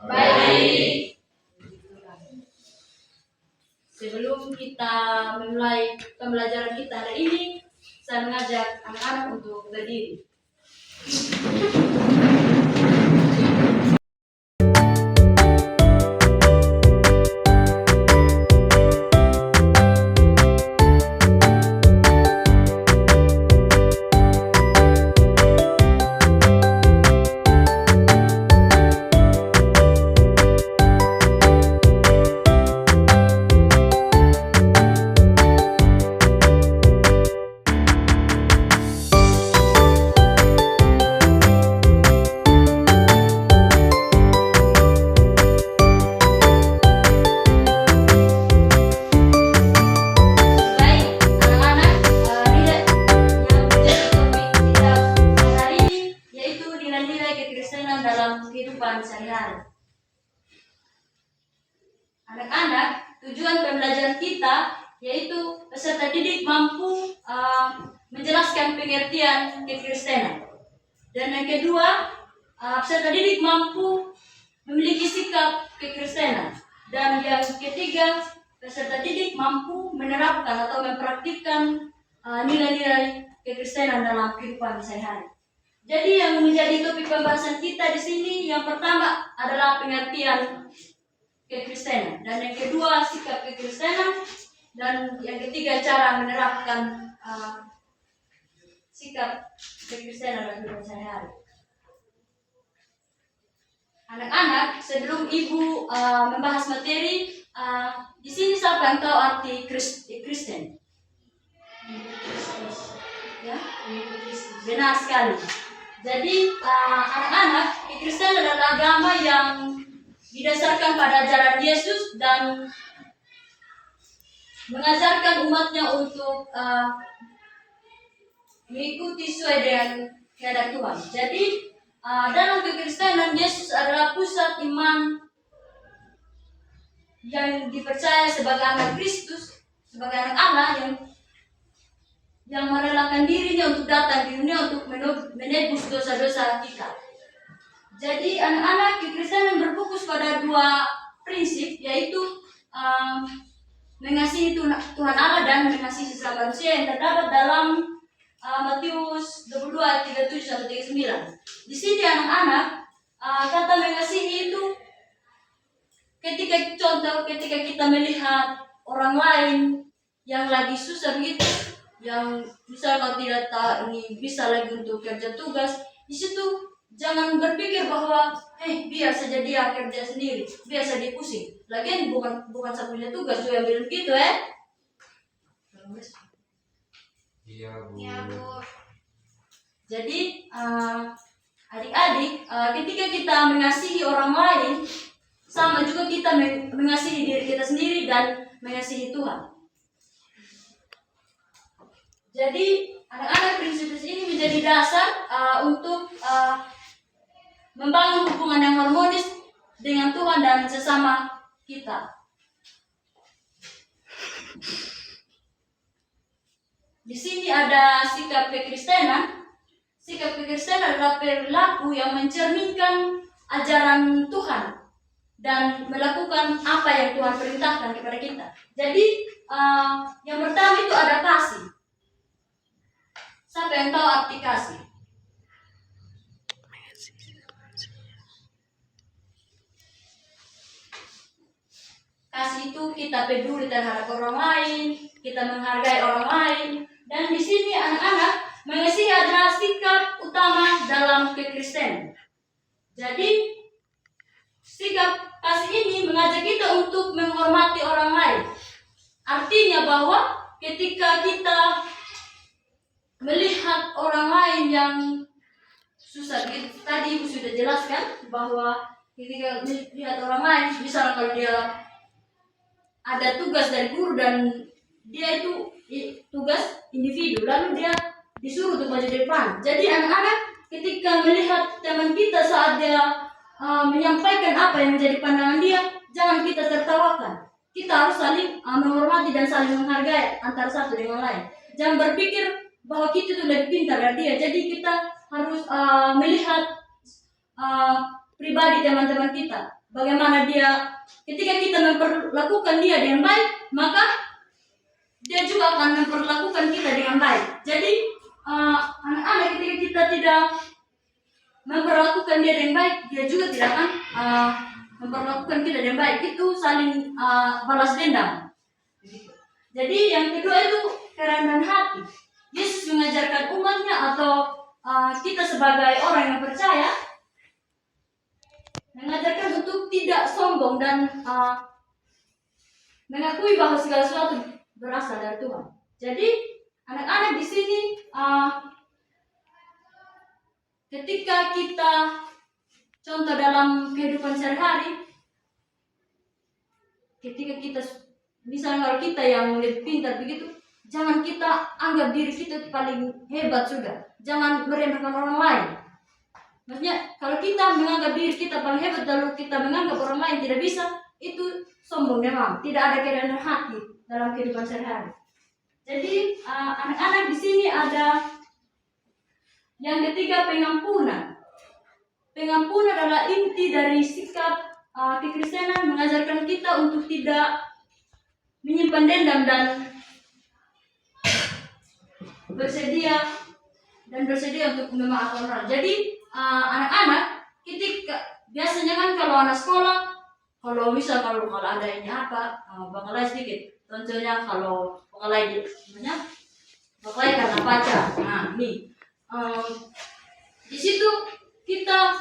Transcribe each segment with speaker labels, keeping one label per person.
Speaker 1: Baik. Sebelum kita memulai pembelajaran kita hari ini, saya mengajak anak-anak untuk berdiri. Dalam kehidupan sehari-hari. Anak-anak, tujuan pembelajaran kita yaitu peserta didik mampu menjelaskan pengertian kekristenan. Dan yang kedua, peserta didik mampu memiliki sikap kekristenan. Dan yang ketiga, peserta didik mampu menerapkan atau mempraktikkan nilai-nilai kekristenan dalam kehidupan sehari-hari. Jadi yang menjadi topik pembahasan kita di sini yang pertama adalah pengertian kekristenan, dan yang kedua sikap kekristenan, dan yang ketiga cara menerapkan sikap kekristenan dalam kehidupan sehari-hari. Anak-anak, sebelum ibu membahas materi, di sini siapa yang tahu arti Kristen? Ya, benar sekali. Jadi anak-anak, Kristen adalah agama yang didasarkan pada ajaran Yesus dan mengajarkan umatnya untuk mengikuti sesuai dengan kehendak Tuhan. Jadi dalam kekristenan, Yesus adalah pusat iman yang dipercaya sebagai anak Kristus, sebagai anak Allah yang merelakan dirinya untuk datang di dunia untuk menebus dosa-dosa kita. Jadi anak-anak, kekristenan berfokus pada dua prinsip, yaitu mengasihi Tuhan Allah dan mengasihi sesama manusia yang terdapat dalam Matius 22 ayat 37-39. Di sini anak-anak, kata mengasihi itu ketika kita melihat orang lain yang lagi susah begitu, yang misalnya tidak tahu ini bisa lagi untuk kerja tugas, di situ jangan berpikir bahwa biar saja dia kerja sendiri, biar saja dia pusing. Lagian bukan saya punya tugas juga yang begitu Iya bu. Jadi adik-adik, ketika kita mengasihi orang lain, sama juga kita mengasihi diri kita sendiri dan mengasihi Tuhan. Jadi anak-anak, prinsip ini menjadi dasar untuk membangun hubungan yang harmonis dengan Tuhan dan sesama kita. Di sini ada sikap kekristenan. Sikap kekristenan adalah perilaku yang mencerminkan ajaran Tuhan dan melakukan apa yang Tuhan perintahkan kepada kita. Jadi yang pertama itu ada kasih. Siapa yang tahu arti kasih? Kasih itu kita peduli terhadap orang lain, kita menghargai orang lain. Dan di sini anak-anak, mengasihi adalah sikap utama dalam kekristenan. Jadi sikap kasih ini mengajak kita untuk menghormati orang lain. Artinya bahwa ketika kita melihat orang lain yang susah, tadi Ibu sudah jelaskan bahwa ketika melihat orang lain, misalnya kalau dia ada tugas dari guru dan dia itu tugas individu, lalu dia disuruh untuk maju depan. Jadi anak-anak, ketika melihat teman kita saat dia menyampaikan apa yang menjadi pandangan dia, jangan kita tertawakan. Kita harus saling menghormati dan saling menghargai antara satu dengan lain. Jangan berpikir bahwa kita itu lebih pintar dari dia. Jadi kita harus melihat pribadi teman-teman kita. Bagaimana dia ketika kita memperlakukan dia dengan baik, maka dia juga akan memperlakukan kita dengan baik. Jadi anak-anak ketika kita tidak memperlakukan dia dengan baik, dia juga tidak akan memperlakukan kita dengan baik. Itu saling balas dendam. Jadi yang kedua itu kerendahan hati. Yesus mengajarkan umatnya atau kita sebagai orang yang percaya mengajarkan untuk tidak sombong dan mengakui bahwa segala sesuatu berasal dari Tuhan. Jadi anak-anak di sini ketika kita contoh dalam kehidupan sehari-hari, ketika kita misalnya kalau kita yang lebih pintar begitu, jangan kita anggap diri kita paling hebat sudah. Jangan meremehkan orang lain. Maksudnya kalau kita menganggap diri kita paling hebat lalu kita menganggap orang lain tidak bisa, itu sombong memang. Tidak ada kerendahan hati dalam kehidupan sehari-hari. Jadi anak-anak di sini ada yang ketiga, pengampunan. Pengampunan adalah inti dari sikap kekristenan, mengajarkan kita untuk tidak menyimpan dendam dan bersedia untuk memaafkan orang. Jadi anak-anak ketika biasanya kan kalau anak sekolah, kalau ada ini bakalai sedikit. Contohnya kalau bakalai karena pacar. Nah, nih di situ kita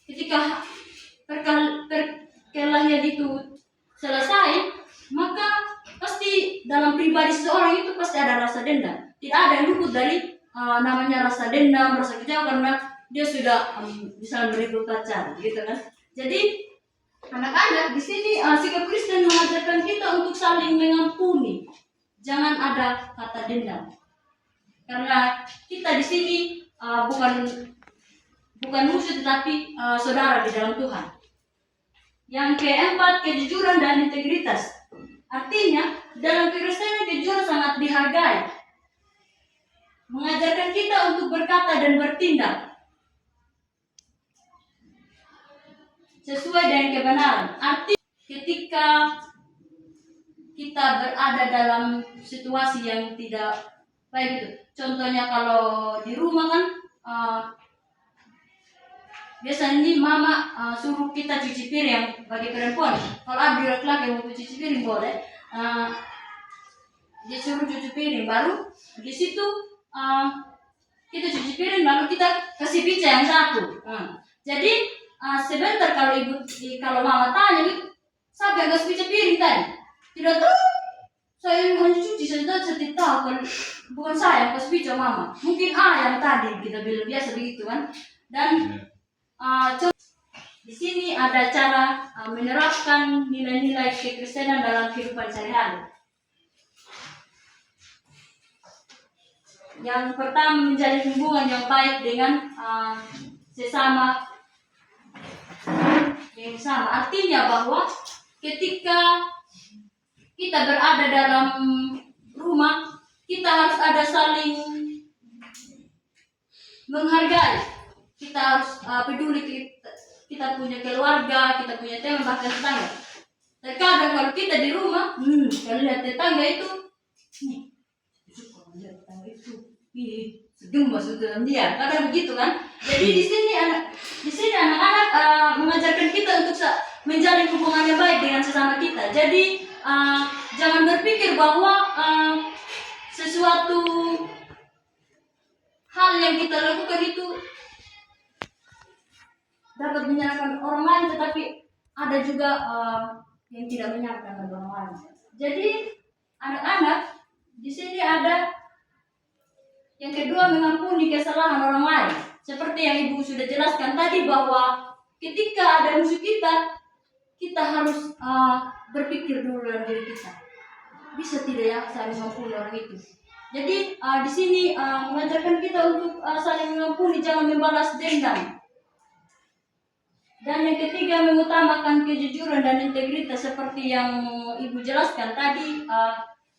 Speaker 1: ketika perkelahian itu selesai, maka pasti dalam pribadi seseorang itu pasti ada rasa dendam. Tidak ada yang luput dari namanya rasa dendam, rasa kecewa karena dia sudah misalnya beribut pacar, gitu kan. Jadi anak-anak di sini sikap Kristen mengajarkan kita untuk saling mengampuni, jangan ada kata dendam, karena kita di sini bukan musuh tetapi saudara di dalam Tuhan. Yang keempat, kejujuran dan integritas. Artinya dalam kekristenan kejujuran sangat dihargai. Mengajarkan kita untuk berkata dan bertindak sesuai dengan kebenaran. Artinya ketika kita berada dalam situasi yang tidak baik itu. Contohnya kalau di rumah kan biasanya ini mama suruh kita cuci piring bagi perempuan. Kalau ada laki-laki mau cuci piring boleh. Dia suruh cuci piring, baru di situ kita cuci piring, lalu kita kasih pica yang satu. Jadi sebentar kalau mama tanya, siapa yang kasih pica piring tadi? Tidak tahu. Saya hanya cuci saja, saya tidak tahu. Bukan saya yang kasih pica mama. Mungkin yang tadi kita bilang biasa begitu kan. Dan di sini ada cara menerapkan nilai-nilai kekristenan dalam kehidupan sehari-hari. Yang pertama, menjalin hubungan yang baik dengan sesama. Artinya bahwa ketika kita berada dalam rumah, kita harus ada saling menghargai. Kita harus peduli kita punya keluarga, kita punya teman, bahkan tetangga. Terkadang kalau kita di rumah, kalau lihat tetangga itu, gemas dalam dia, kadang begitu kan. Jadi di sini anak-anak mengajarkan kita untuk menjalin hubungan yang baik dengan sesama kita. Jadi jangan berpikir bahwa sesuatu hal yang kita lakukan itu dapat menyenangkan orang lain, tetapi ada juga yang tidak menyenangkan orang lain. Jadi anak-anak di sini ada yang kedua, mengampuni kesalahan orang lain. Seperti yang Ibu sudah jelaskan tadi bahwa ketika ada musuh kita harus berpikir dulu dalam diri kita. Bisa tidak ya saya mengampuni orang itu? Jadi di sini mengajarkan kita untuk saling mengampuni, jangan membalas dendam. Dan yang ketiga, mengutamakan kejujuran dan integritas seperti yang Ibu jelaskan tadi.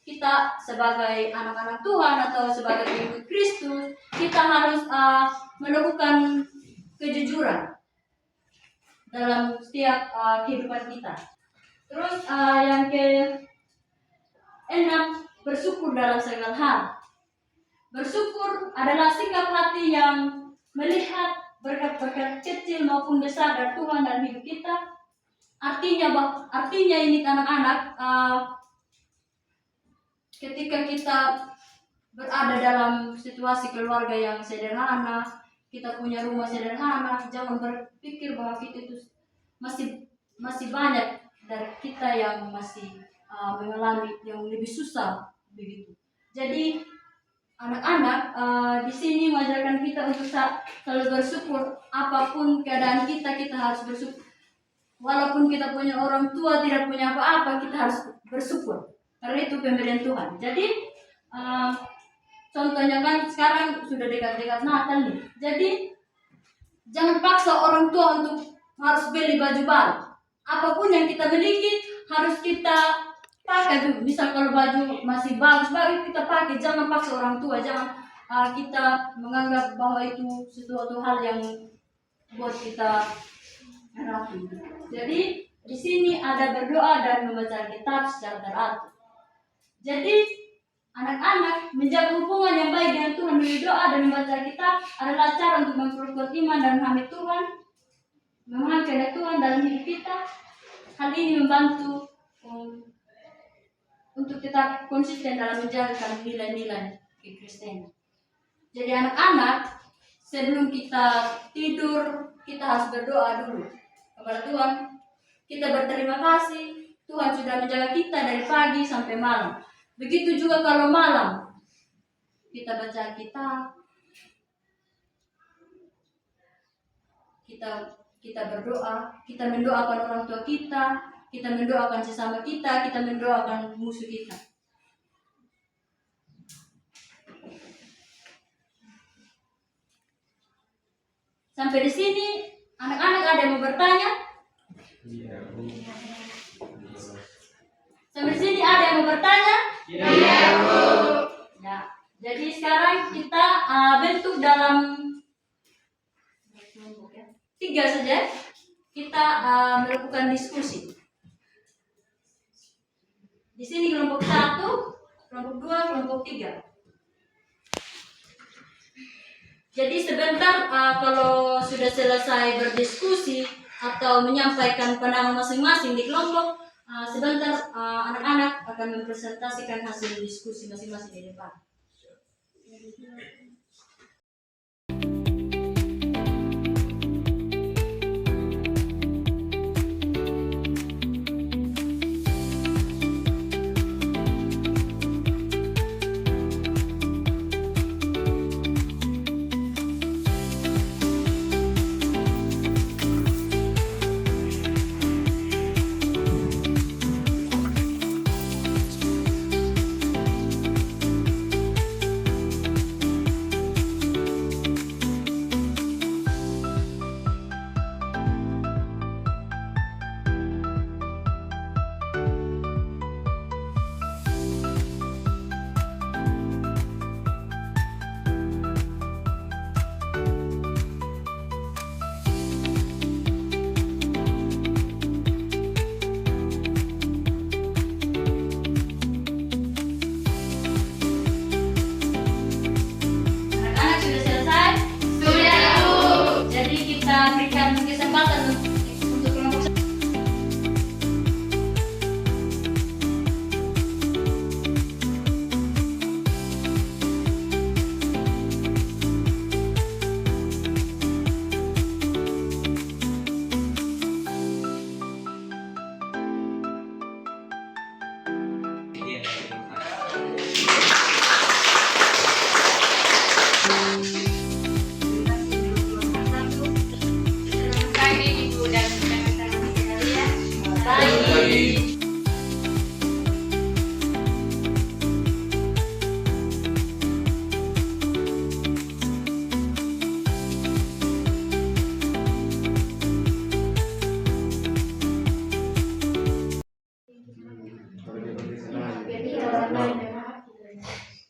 Speaker 1: Kita sebagai anak-anak Tuhan atau sebagai pengikut Kristus, kita harus melakukan kejujuran. dalam setiap kehidupan kita. Terus yang ke-6, bersyukur dalam segala hal. Bersyukur adalah sikap hati yang melihat berkat-berkat kecil maupun besar dari Tuhan dalam hidup kita. Artinya ini anak-anak, ketika kita berada dalam situasi keluarga yang sederhana, kita punya rumah sederhana, jangan berpikir bahwa kita itu masih banyak dari kita yang masih mengalami yang lebih susah begitu. Jadi anak-anak di sini mengajarkan kita untuk selalu bersyukur. Apapun keadaan kita harus bersyukur. Walaupun kita punya orang tua tidak punya apa-apa, kita harus bersyukur. Karena itu pemberian Tuhan. Jadi contohnya kan sekarang sudah dekat-dekat Natal nih. Jadi jangan paksa orang tua untuk harus beli baju baru. Apapun yang kita miliki harus kita pakai dulu. Misal kalau baju masih bagus kita pakai. Jangan paksa orang tua. Jangan kita menganggap bahwa itu sesuatu hal yang buat kita rapi. Jadi di sini ada berdoa dan membaca kitab secara teratur. Jadi anak-anak menjaga hubungan yang baik dengan Tuhan melalui doa dan membaca kitab adalah cara untuk memperkuat iman dan memahami Tuhan, memahami kehendak Tuhan dalam hidup kita. Hal ini membantu untuk tetap konsisten dalam menjalankan nilai-nilai kekristenan. Jadi anak-anak, sebelum kita tidur, kita harus berdoa dulu kepada Tuhan. Kita berterima kasih, Tuhan sudah menjaga kita dari pagi sampai malam. Begitu juga kalau malam, kita baca kitab, kita berdoa, kita mendoakan orang tua kita mendoakan sesama kita mendoakan musuh kita. Sampai di sini, anak-anak ada yang mau bertanya? Sampai di sini ada yang mau bertanya? Iya, Bu. Ya, jadi sekarang kita bentuk dalam 3 saja. Kita melakukan diskusi. Di sini kelompok 1, kelompok 2, kelompok 3. Jadi sebentar kalau sudah selesai berdiskusi atau menyampaikan pandangan masing-masing di kelompok, sebentar anak-anak akan mempresentasikan hasil diskusi masing-masing di depan.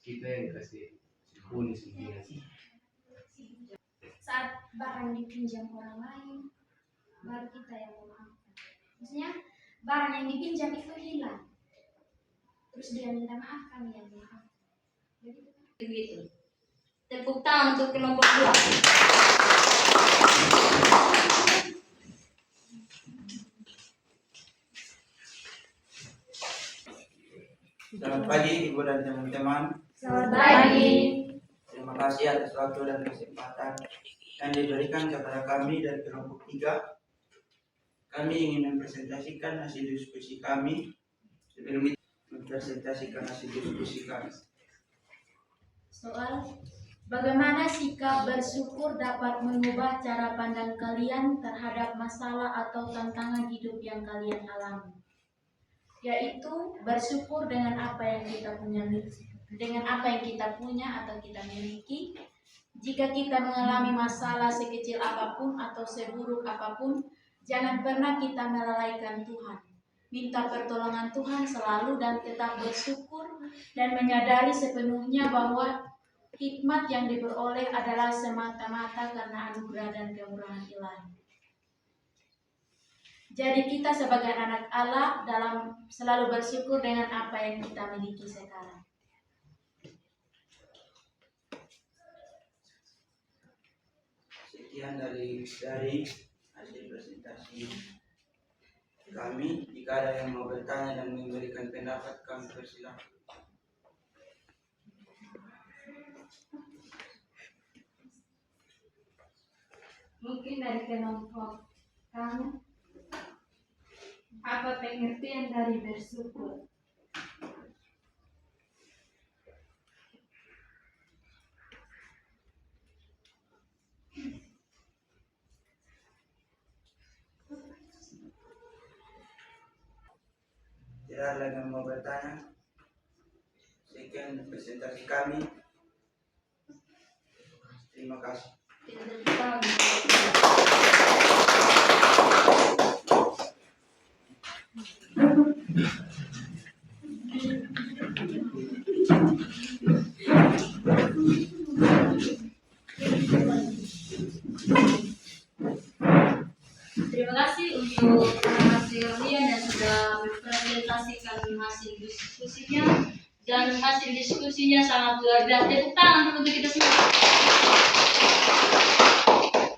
Speaker 2: Kita yang kasih bonus sih.
Speaker 3: Saat barang dipinjam orang lain, baru kita yang memaafkan. Maksudnya barang yang dipinjam itu hilang, terus dia minta maaf, kami yang memaafkan.
Speaker 1: Begitu. Tepuk tangan untuk kelompok 2.
Speaker 4: Selamat pagi Ibu dan teman-teman.
Speaker 3: Selamat pagi.
Speaker 4: Terima kasih atas waktu dan kesempatan yang diberikan kepada kami dari kelompok 3. Kami ingin mempresentasikan hasil diskusi kami. Sebelum itu mempresentasikan hasil diskusi kami.
Speaker 3: Soal bagaimana sikap bersyukur dapat mengubah cara pandang kalian terhadap masalah atau tantangan hidup yang kalian alami. Yaitu bersyukur dengan apa yang kita punya atau kita miliki. Jika kita mengalami masalah sekecil apapun atau seburuk apapun, jangan pernah kita melalaikan Tuhan. Minta pertolongan Tuhan selalu dan tetap bersyukur dan menyadari sepenuhnya bahwa hikmat yang diperoleh adalah semata-mata karena anugerah dan kemurahan Ilahi. Jadi kita sebagai anak Allah dalam selalu bersyukur dengan apa yang kita miliki sekarang.
Speaker 4: Sekian dari hasil presentasi kami. Jika ada yang mau bertanya dan memberikan pendapat, kami persilakan.
Speaker 3: Mungkin dari kelompok kamu, apa pengertian dari bersyukur?
Speaker 4: Tidak ada lagi yang mau bertanya. Sekian presentasi kami. Terima kasih.
Speaker 1: Terima kasih untuk hasil kalian yang sudah mempresentasikan hasil diskusinya, dan hasil diskusinya sangat luar biasa. Tepuk tangan untuk kita semua.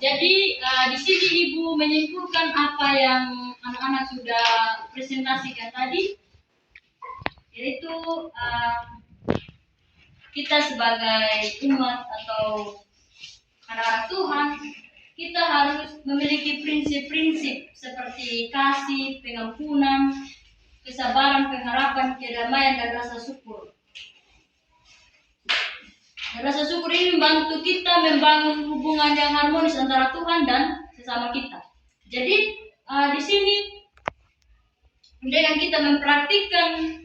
Speaker 1: Jadi di sini Ibu menyimpulkan apa yang anak-anak sudah presentasikan tadi, yaitu kita sebagai umat atau anak-anak Tuhan, kita harus memiliki prinsip-prinsip seperti kasih, pengampunan, kesabaran, pengharapan, kedamaian, dan rasa syukur. Dan rasa syukur ini membantu kita membangun hubungan yang harmonis antara Tuhan dan sesama kita. Jadi di sini dengan kita mempraktikkan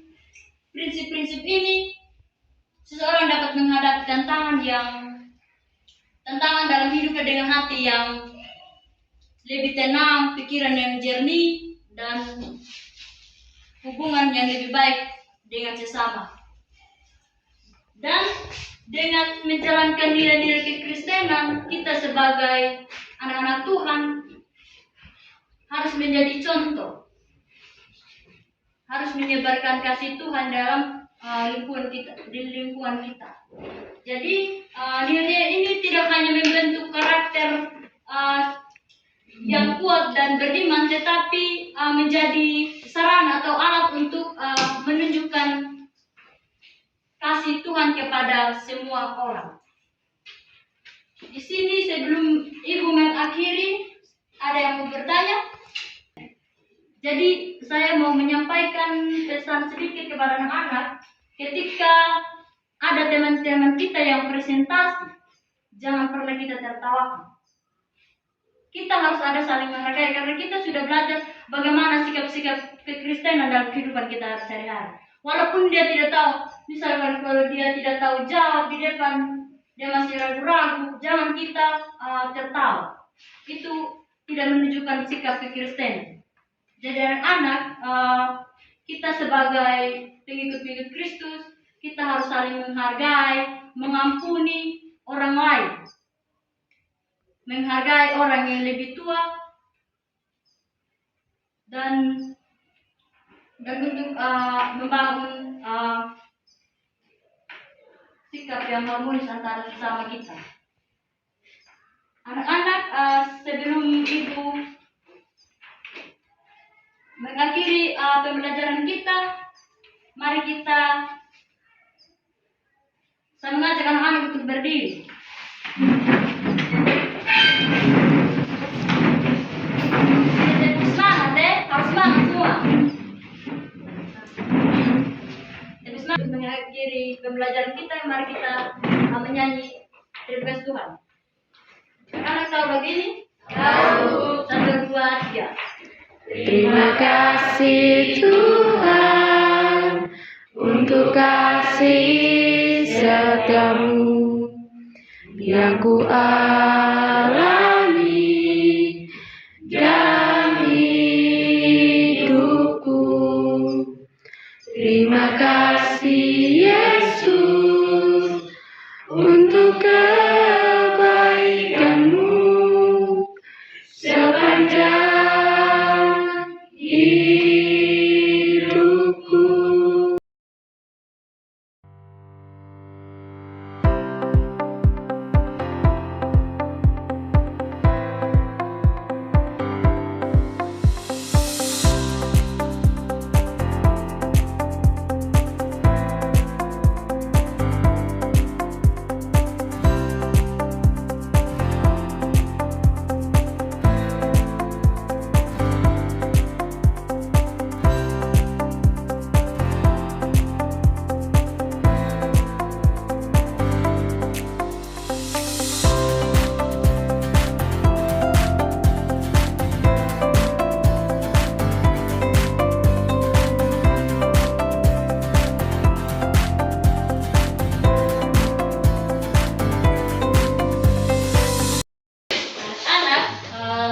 Speaker 1: prinsip-prinsip ini, seseorang dapat menghadapi tantangan dalam hidupnya dengan hati yang lebih tenang, pikiran yang jernih, dan hubungan yang lebih baik dengan sesama. Dan dengan menjalankan nilai-nilai kekristenan, kita sebagai anak-anak Tuhan harus menjadi contoh, harus menyebarkan kasih Tuhan dalam lingkungan kita. Jadi nilai ini tidak hanya membentuk karakter yang kuat dan beriman, tetapi menjadi sarana atau alat untuk menunjukkan kasih Tuhan kepada semua orang. Di sini sebelum Ibu mengakhiri, ada yang mau bertanya? Jadi saya mau menyampaikan pesan sedikit kepada anak-anak. Ketika ada teman-teman kita yang presentasi, jangan pernah kita tertawakan. Kita harus ada saling menghargai, karena kita sudah belajar bagaimana sikap-sikap kekristenan dalam kehidupan kita sehari-hari. Walaupun dia tidak tahu, misalkan kalau dia tidak tahu jawab di depan, dia masih ragu-ragu, jangan kita tertawa. Itu tidak menunjukkan sikap kekristenan. Jadi anak-anak, kita sebagai pengikut-pengikut Kristus, kita harus saling menghargai, mengampuni orang lain, menghargai orang yang lebih tua, dan untuk membangun sikap yang harmonis antara sesama kita. Anak-anak, sebelum ibu mengakhiri pembelajaran kita, mari kita saya mengajak anak-anak untuk berdiri. Semangat deh, harus semangat semua. Jadi semangat mengakhiri pembelajaran kita, mari kita menyanyi terima kasih Tuhan. Anak tahu begini? Tahu. 1, 2, 3.
Speaker 5: Terima kasih Tuhan untuk kasih setiamu yang ku alami dalam hidupku. Terima kasih Yesus untuk kebaikanmu sepanjang hidupku.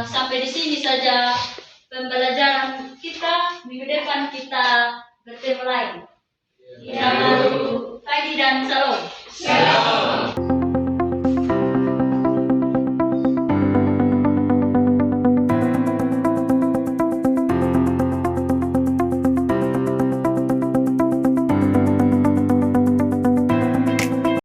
Speaker 1: Sampai di sini saja pembelajaran kita. Minggu depan kita bertemu lagi. Kita baru pagi dan salam.